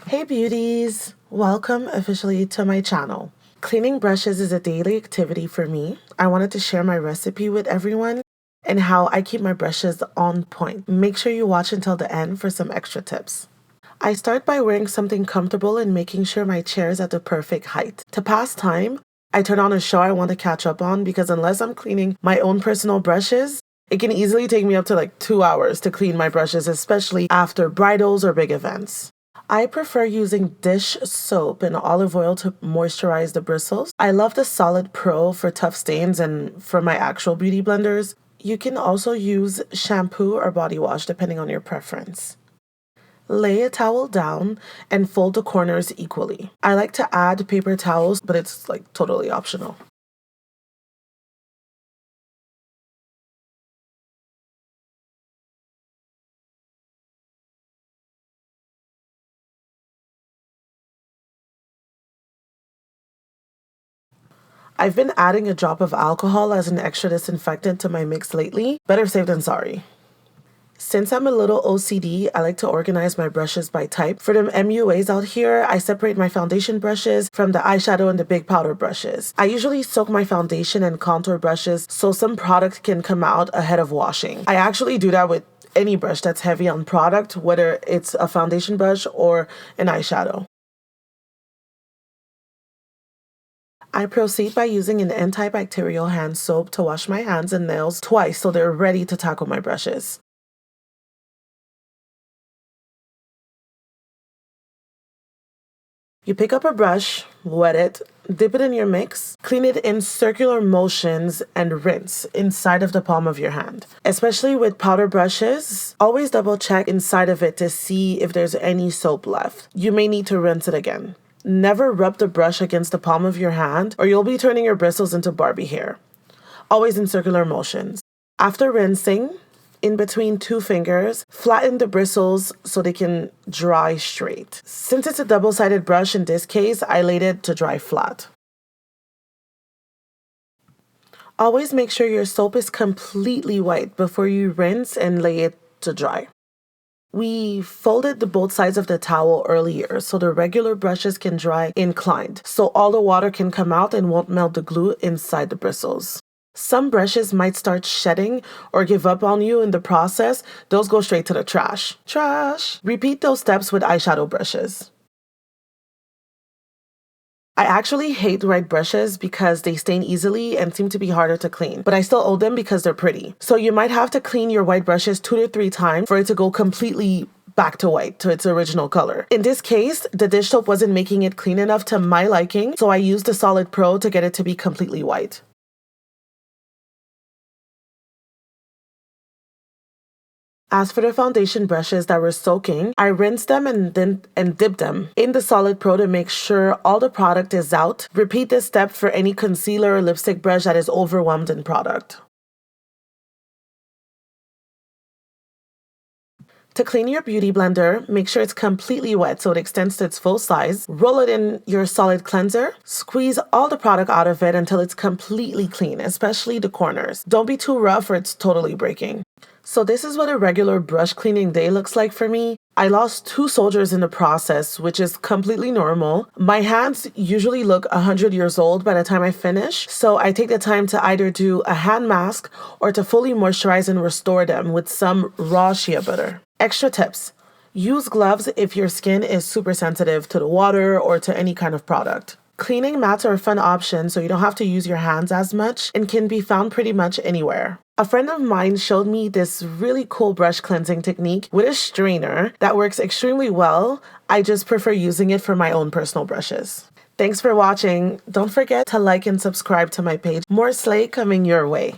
Hey beauties! Welcome officially to my channel. Cleaning brushes is a daily activity for me. I wanted to share my recipe with everyone and how I keep my brushes on point. Make sure you watch until the end for some extra tips. I start by wearing something comfortable and making sure my chair is at the perfect height. To pass time, I turn on a show I want to catch up on because unless I'm cleaning my own personal brushes, it can easily take me up to 2 hours to clean my brushes, especially after bridals or big events. I prefer using dish soap and olive oil to moisturize the bristles. I love the Solid Pro for tough stains and for my actual beauty blenders. You can also use shampoo or body wash depending on your preference. Lay a towel down and fold the corners equally. I like to add paper towels, but it's totally optional. I've been adding a drop of alcohol as an extra disinfectant to my mix lately. Better safe than sorry. Since I'm a little OCD, I like to organize my brushes by type. For them MUAs out here, I separate my foundation brushes from the eyeshadow and the big powder brushes. I usually soak my foundation and contour brushes so some product can come out ahead of washing. I actually do that with any brush that's heavy on product, whether it's a foundation brush or an eyeshadow. I proceed by using an antibacterial hand soap to wash my hands and nails twice so they're ready to tackle my brushes. You pick up a brush, wet it, dip it in your mix, clean it in circular motions, and rinse inside of the palm of your hand. Especially with powder brushes, always double check inside of it to see if there's any soap left. You may need to rinse it again. Never rub the brush against the palm of your hand or you'll be turning your bristles into Barbie hair. Always in circular motions. After rinsing, in between two fingers, flatten the bristles so they can dry straight. Since it's a double-sided brush in this case, I laid it to dry flat. Always make sure your soap is completely white before you rinse and lay it to dry. We folded the both sides of the towel earlier so the regular brushes can dry inclined, so all the water can come out and won't melt the glue inside the bristles. Some brushes might start shedding or give up on you in the process. Those go straight to the trash. Trash! Repeat those steps with eyeshadow brushes. I actually hate white brushes because they stain easily and seem to be harder to clean, but I still owe them because they're pretty. So you might have to clean your white brushes 2 to 3 times for it to go completely back to white, to its original color. In this case, the dish soap wasn't making it clean enough to my liking, so I used the Solid Pro to get it to be completely white. As for the foundation brushes that were soaking, I rinsed them and dipped them in the Solid Pro to make sure all the product is out. Repeat this step for any concealer or lipstick brush that is overwhelmed in product. To clean your beauty blender, make sure it's completely wet so it extends to its full size. Roll it in your solid cleanser. Squeeze all the product out of it until it's completely clean, especially the corners. Don't be too rough or it's totally breaking. So this is what a regular brush cleaning day looks like for me. I lost 2 soldiers in the process, which is completely normal. My hands usually look 100 years old by the time I finish, so I take the time to either do a hand mask or to fully moisturize and restore them with some raw shea butter. Extra tips. Use gloves if your skin is super sensitive to the water or to any kind of product. Cleaning mats are a fun option so you don't have to use your hands as much and can be found pretty much anywhere. A friend of mine showed me this really cool brush cleansing technique with a strainer that works extremely well. I just prefer using it for my own personal brushes. Thanks for watching. Don't forget to like and subscribe to my page. More slay coming your way.